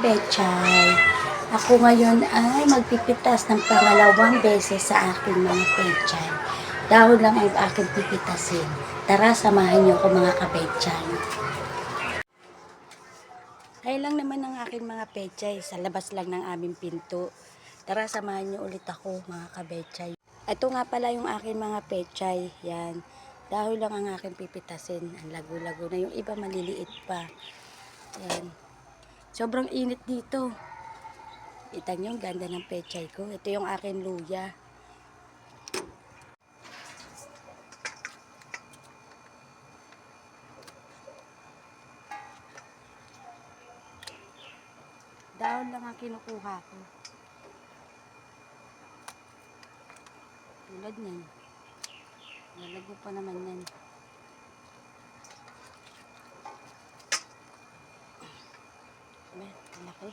kapechay. Ako ngayon ay magpipitas ng pangalawang beses sa aking mga pechay. Dahon lang ang aking pipitasin. Tara, samahan niyo ako mga kapechay. Ay lang naman ang aking mga pechay sa labas lang ng aming pinto. Tara, samahan niyo ulit ako mga kabechay. Ito nga pala yung aking mga pechay. Yan. Dahon lang ang aking pipitasin. Ang lago-lago na, yung iba maliliit pa. Yan. Sobrang init dito. Kita nyo, ganda ng pechay ko. Ito yung aking luya. Dahon lang ang kinukuha ko. Tulad niyan. Nalago pa naman yan. Laki.